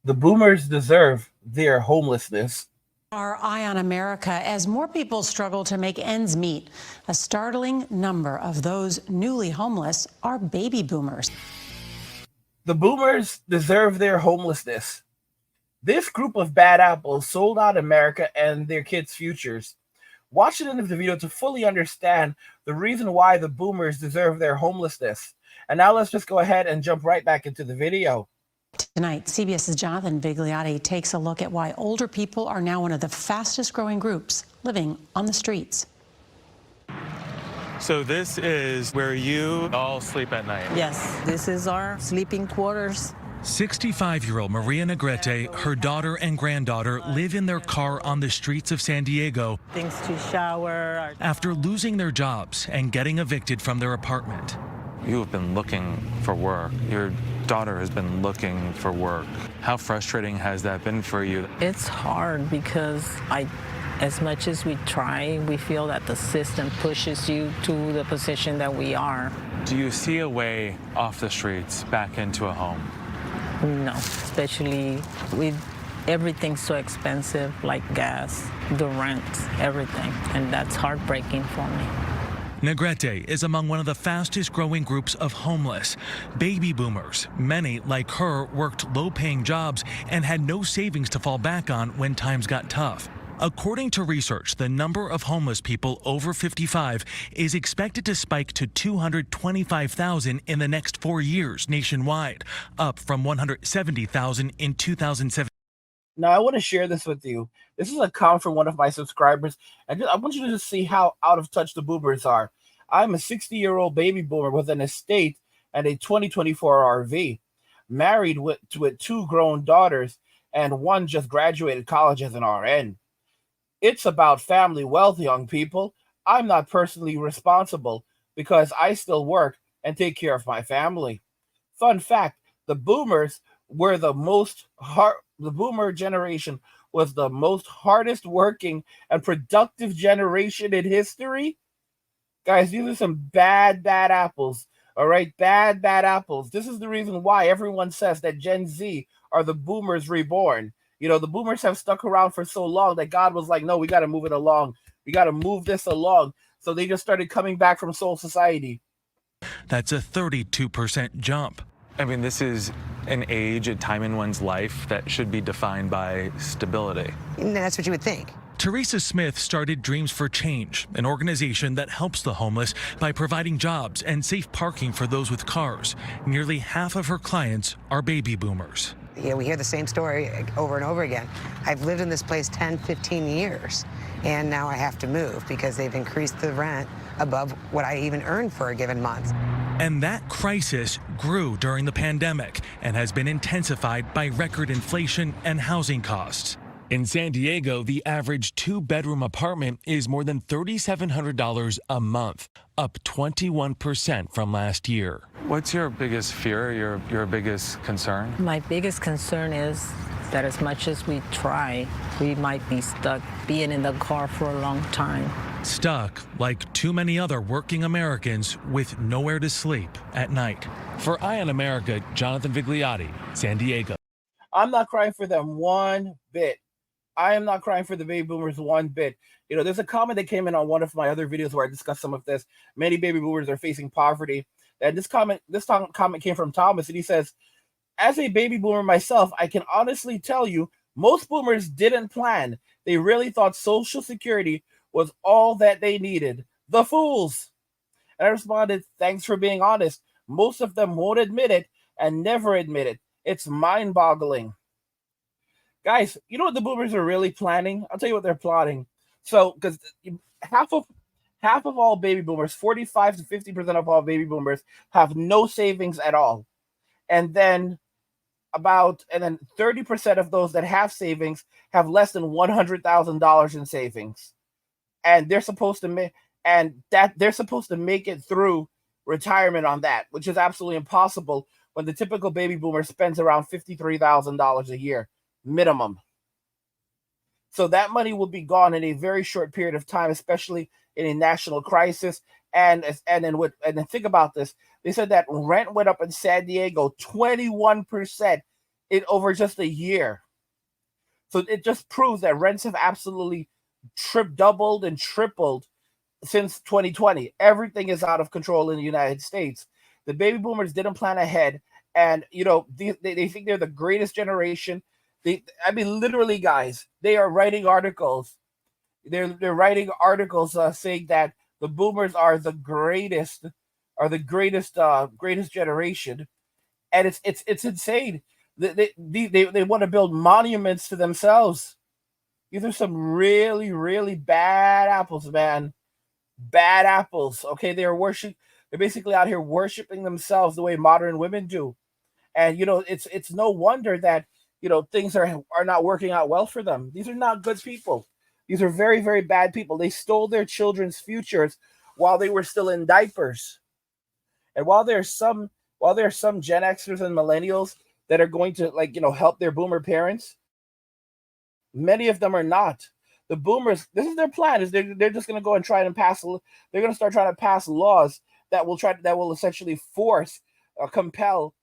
The boomers deserve their homelessness. Our eye on America as more people struggle to make ends meet. A startling number of those newly homeless are baby boomers. The boomers deserve their homelessness. This group of bad apples sold out America and their kids' futures. Watch the end of the video to fully understand the reason why the boomers deserve their homelessness. And now let's just go ahead and jump right back into the video. Tonight, CBS's Jonathan Vigliotti takes a look at why older people are now one of the fastest growing groups living on the streets. So this is where you all sleep at night? Yes, this is our sleeping quarters. 65-year-old Maria Negrete, her daughter and granddaughter live in their car on the streets of San Diego Things to shower. after losing their jobs and getting evicted from their apartment. You have been looking for work. Your daughter has been looking for work. How frustrating has that been for you? It's hard because as much as we try, we feel that the system pushes you to the position that we are. Do you see a way off the streets back into a home? No, especially with everything so expensive, like gas, the rent, everything. And that's heartbreaking for me. Negrete is among one of the fastest growing groups of homeless. Baby boomers. Many, like her, worked low-paying jobs and had no savings to fall back on when times got tough. According to research, the number of homeless people over 55 is expected to spike to 225,000 in the next 4 years nationwide, up from 170,000 in 2007. Now, I want to share this with you. This is a comment from one of my subscribers, and I want you to just see how out of touch the boomers are. I'm a 60-year-old baby boomer with an estate and a 2024 RV, married with 2 grown daughters, and one just graduated college as an RN. It's about family wealth, young people. I'm not personally responsible because I still work and take care of my family. Fun fact, the boomers were the boomer generation was the most hardest working and productive generation in history. Guys, these are some bad apples. All right, bad apples. This is the reason why everyone says that Gen Z are the boomers reborn. You know, the boomers have stuck around for so long that God was like, no, we got to move it along. We got to move this along. So they just started coming back from Soul Society. That's a 32% jump. I mean, this is an age, a time in one's life that should be defined by stability. And that's what you would think. Teresa Smith started Dreams for Change, an organization that helps the homeless by providing jobs and safe parking for those with cars. Nearly half of her clients are baby boomers. You know, we hear the same story over and over again. I've lived in this place 10, 15 years, and now I have to move because they've increased the rent above what I even earn for a given month. And that crisis grew during the pandemic and has been intensified by record inflation and housing costs. In San Diego, the average 2-bedroom apartment is more than $3,700 a month, up 21% from last year. What's your biggest fear, your biggest concern? My biggest concern is that as much as we try, we might be stuck being in the car for a long time. Stuck like too many other working Americans with nowhere to sleep at night. For Eye on America, Jonathan Vigliotti, San Diego. I'm not crying for them one bit. I am not crying for the baby boomers one bit. You know, there's a comment that came in on one of my other videos where I discussed some of this. Many baby boomers are facing poverty. And this comment came from Thomas, and he says, as a baby boomer myself, I can honestly tell you, most boomers didn't plan. They really thought Social Security was all that they needed. The fools. And I responded, thanks for being honest. Most of them won't admit it and never admit it. It's mind-boggling. Guys, you know what the boomers are really planning? I'll tell you what they're plotting. So, because half of all baby boomers, 45 to 50% of all baby boomers have no savings at all. And then 30% of those that have savings have less than $100,000 in savings. And they're supposed to make it through retirement on that, which is absolutely impossible when the typical baby boomer spends around $53,000 a year minimum. So that money will be gone in a very short period of time, especially in a national crisis. And then think about this. They said that rent went up in San Diego 21% in over just a year. So it just proves that rents have absolutely doubled and tripled since 2020. Everything is out of control in the United States. The baby boomers didn't plan ahead, and they think they're the greatest generation. I mean, literally, guys, they are writing articles. They're writing articles saying that the boomers greatest generation, and it's insane. They want to build monuments to themselves. These are some really, really bad apples, man. Bad apples. Okay, they're basically out here worshiping themselves the way modern women do. And it's no wonder that things are not working out well for them. These are not good people. These are very, very bad people. They stole their children's futures while they were still in diapers. And while there are some Gen Xers and millennials that are going to help their boomer parents, many of them are not. The boomers, this is their plan, is they're just going to go and try and they're going to start trying to pass laws that will essentially force or compel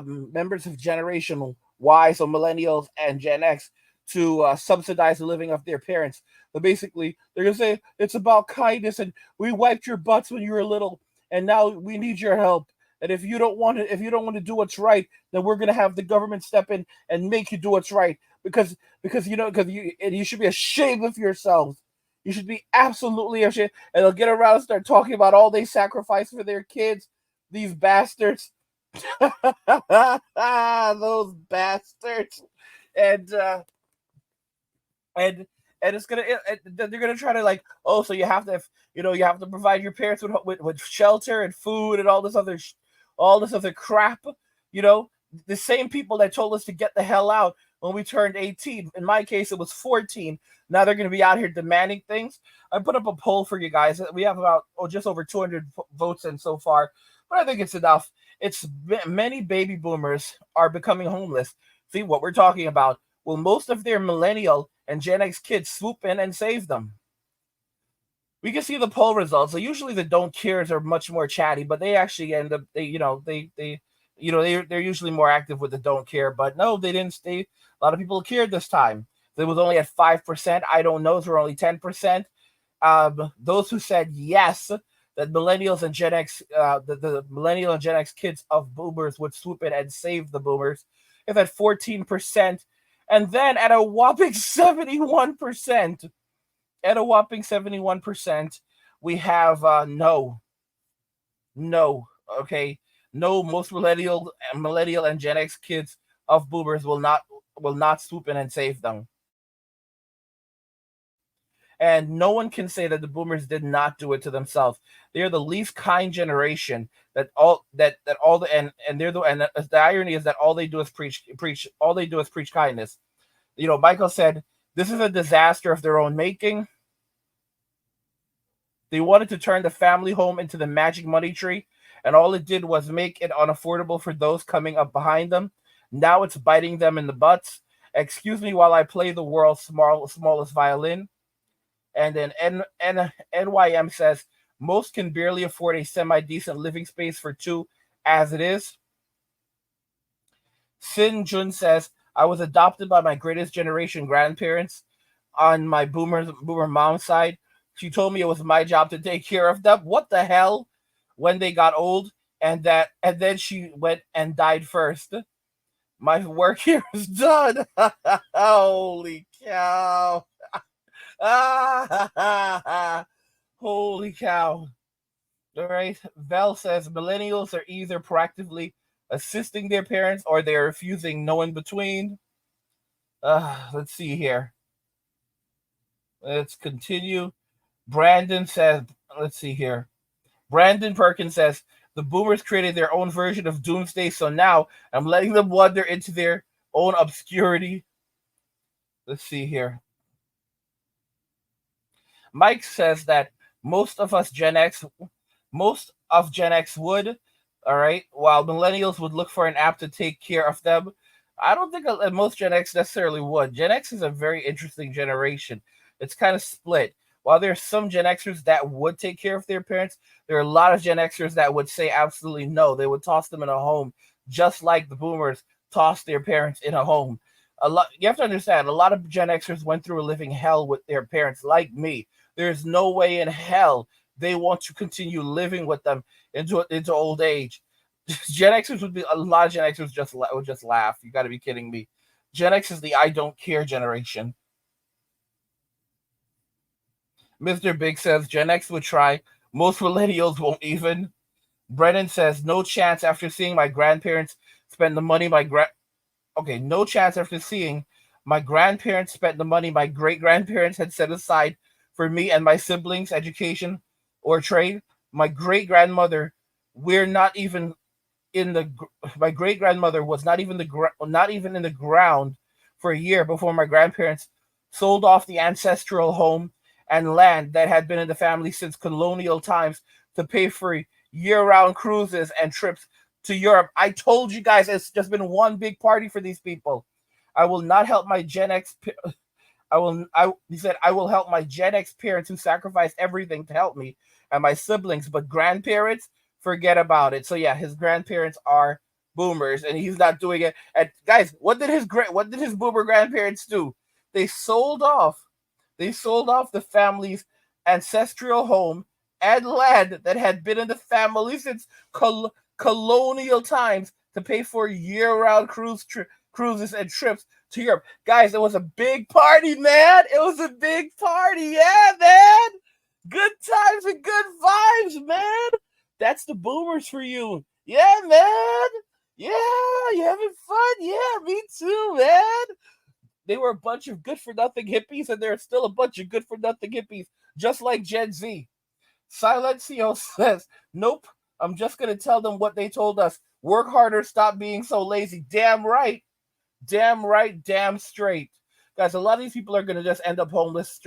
members of Generation Y, so millennials and Gen X, to subsidize the living of their parents. But basically, they're going to say it's about kindness, and we wiped your butts when you were little, and now we need your help. And if you don't want to do what's right, then we're going to have the government step in and make you do what's right, because you should be ashamed of yourselves. You should be absolutely ashamed. And they'll get around and start talking about all they sacrifice for their kids. These bastards. Those bastards. And and they're gonna try to so you have to provide your parents with shelter and food and all this other crap. The same people that told us to get the hell out when we turned 18. In my case, it was 14. Now they're going to be out here demanding things. I put up a poll for you guys. We have about just over 200 votes in so far, but I think it's enough. It's many baby boomers are becoming homeless. See what we're talking about. Will most of their millennial and Gen X kids swoop in and save them? We can see the poll results. So usually the don't cares are much more chatty, but they actually end up they're usually more active with the don't care. But no, they didn't stay. A lot of people cared this time. It was only at 5%. I don't knows were only 10%. Those who said yes, that millennials and Gen X, the millennial and Gen X kids of boomers would swoop in and save the boomers, is at 14%. And then at a whopping 71%, we have no. Okay, no. Most millennial and Gen X kids of boomers will not swoop in and save them. And no one can say that the boomers did not do it to themselves. They are the least kind generation. The irony is that all they do is preach. All they do is preach kindness. Michael said, "This is a disaster of their own making." They wanted to turn the family home into the magic money tree, and all it did was make it unaffordable for those coming up behind them. Now it's biting them in the butts. Excuse me while I play the world's smallest violin. And then NYM says, most can barely afford a semi-decent living space for two as it is. Sin Jun says, I was adopted by my greatest generation grandparents on my boomer mom's side. She told me it was my job to take care of them. What the hell? When they got old, and then she went and died first. My work here is done. Holy cow. Holy cow. All right. Val says millennials are either proactively assisting their parents or they're refusing, no in between. Let's see here. Let's continue. Brandon says, let's see here. Brandon Perkins says, the boomers created their own version of doomsday, so now I'm letting them wander into their own obscurity. Let's see here. Mike says that most of Gen X would, all right, while millennials would look for an app to take care of them. I don't think most Gen X necessarily would. Gen X is a very interesting generation. It's kind of split. While there are some Gen Xers that would take care of their parents, there are a lot of Gen Xers that would say absolutely no. They would toss them in a home, just like the boomers toss their parents in a home. A lot, you have to understand, a lot of Gen Xers went through a living hell with their parents, like me. There's no way in hell they want to continue living with them into old age. Gen Xers would be a lot of Gen Xers would just laugh. You got to be kidding me. Gen X is the I don't care generation. Mr. Big says Gen X would try. Most millennials won't even. Brennan says no chance after seeing my grandparents spend the money no chance after seeing my grandparents spent the money my great grandparents had set aside for me and my siblings' education or trade. My great grandmother, we're not even in the. My great grandmother was not even in the ground for a year before my grandparents sold off the ancestral home and land that had been in the family since colonial times to pay for year-round cruises and trips to Europe. I told you guys it's just been one big party for these people. I will not help my Gen X. He said I will help my Gen X parents who sacrificed everything to help me and my siblings, but grandparents, forget about it. So yeah, his grandparents are boomers, and he's not doing it. And guys, what did his boomer grandparents do? They sold off. They sold off the family's ancestral home and land that had been in the family since colonial times to pay for year-round cruises and trips to Europe. Guys, it was a big party, man. It was a big party. Yeah, man. Good times and good vibes, man. That's the boomers for you. Yeah, man. Yeah, you having fun? Yeah, me too, man. They were a bunch of good for nothing hippies, and they're still a bunch of good for nothing hippies, just like Gen Z. Silencio says, nope, I'm just going to tell them what they told us. Work harder, stop being so lazy. Damn right. Damn right, damn straight. Guys, a lot of these people are going to just end up homeless,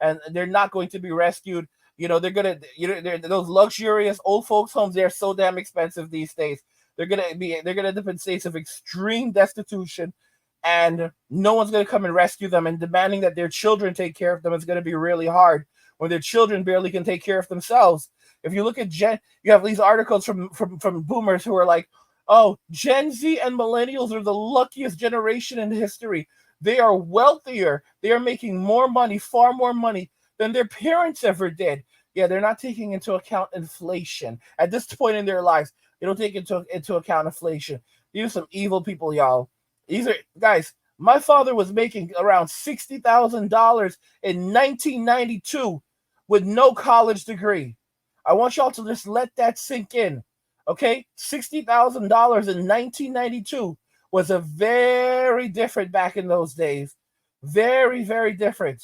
and they're not going to be rescued. They're going to, those luxurious old folks' homes, they're so damn expensive these days. They're going to end up in states of extreme destitution, and no one's going to come and rescue them, and demanding that their children take care of them is going to be really hard when their children barely can take care of themselves. If you look at you have these articles from boomers who are like, oh, Gen Z and millennials are the luckiest generation in history. They are wealthier. They are making more money, far more money than their parents ever did. Yeah, they're not taking into account inflation. At this point in their lives, they don't take into account inflation. These are some evil people, y'all. These are, guys, my father was making around $60,000 in 1992 with no college degree. I want y'all to just let that sink in. Okay? $60,000 in 1992 was a very different back in those days. Very, very different.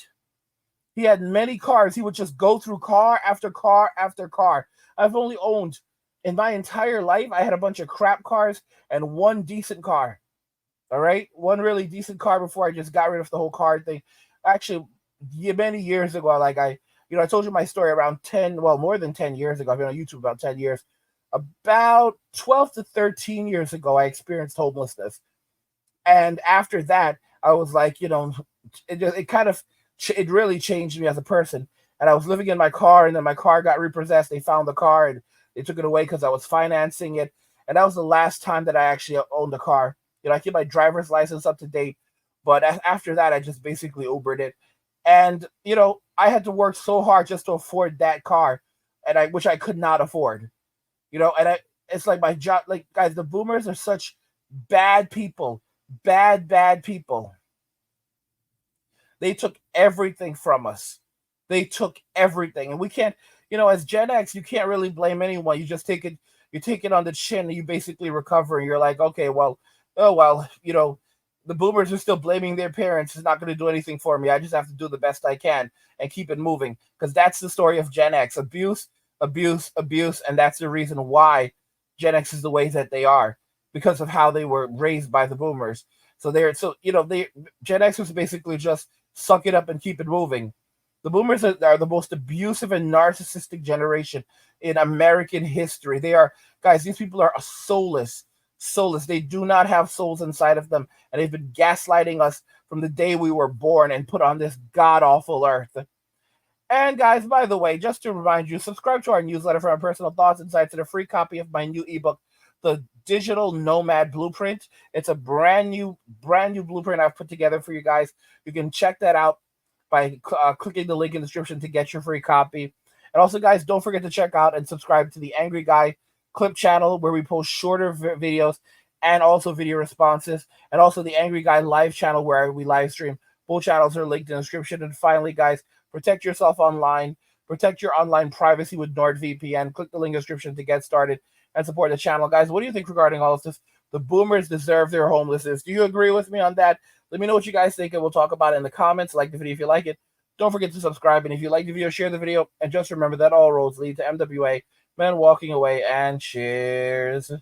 He had many cars. He would just go through car after car after car. I've only owned, in my entire life, I had a bunch of crap cars and one decent car. All right? One really decent car before I just got rid of the whole car thing. Actually, many years ago, I told you my story around more than 10 years ago. I've been on YouTube about 10 years. About 12 to 13 years ago, I experienced homelessness. And after that, I was like, it really changed me as a person. And I was living in my car, and then my car got repossessed. They found the car, and they took it away because I was financing it. And that was the last time that I actually owned a car. I keep my driver's license up to date. But after that, I just basically Ubered it. And, I had to work so hard just to afford that car, which I could not afford. It's like my job. Like, guys, the boomers are such bad people. Bad people. They took everything from us. They took everything. And we can't, as Gen X, you can't really blame anyone. You just take it on the chin, and you basically recover, and you're like, okay, well, the boomers are still blaming their parents. It's not going to do anything for me. I just have to do the best I can and keep it moving. Because that's the story of Gen X. Abuse, abuse, abuse. And that's the reason why Gen X is the way that they are. Because of how they were raised by the boomers. Gen X was basically just suck it up and keep it moving. The boomers are the most abusive and narcissistic generation in American history. They are, guys, these people are soulless. They do not have souls inside of them, and they've been gaslighting us from the day we were born and put on this god-awful earth. And guys, by the way, just to remind you, subscribe to our newsletter for our personal thoughts, insights, and a free copy of my new ebook, the digital nomad blueprint. It's a brand new blueprint I've put together for you guys. You can check that out by clicking the link in the description to get your free copy. And also, guys, don't forget to check out and subscribe to the Angry Guy Clip channel, where we post shorter videos and also video responses, and also the Angry Guy Live channel, where we live stream. Both channels are linked in the description. And finally, guys, protect yourself online. Protect your online privacy with NordVPN. Click the link in the description to get started and support the channel. Guys, what do you think regarding all of this? The boomers deserve their homelessness. Do you agree with me on that? Let me know what you guys think, and we'll talk about it in the comments. Like the video if you like it. Don't forget to subscribe, and if you like the video, share the video. And just remember that all roads lead to MWA, men walking away, and cheers.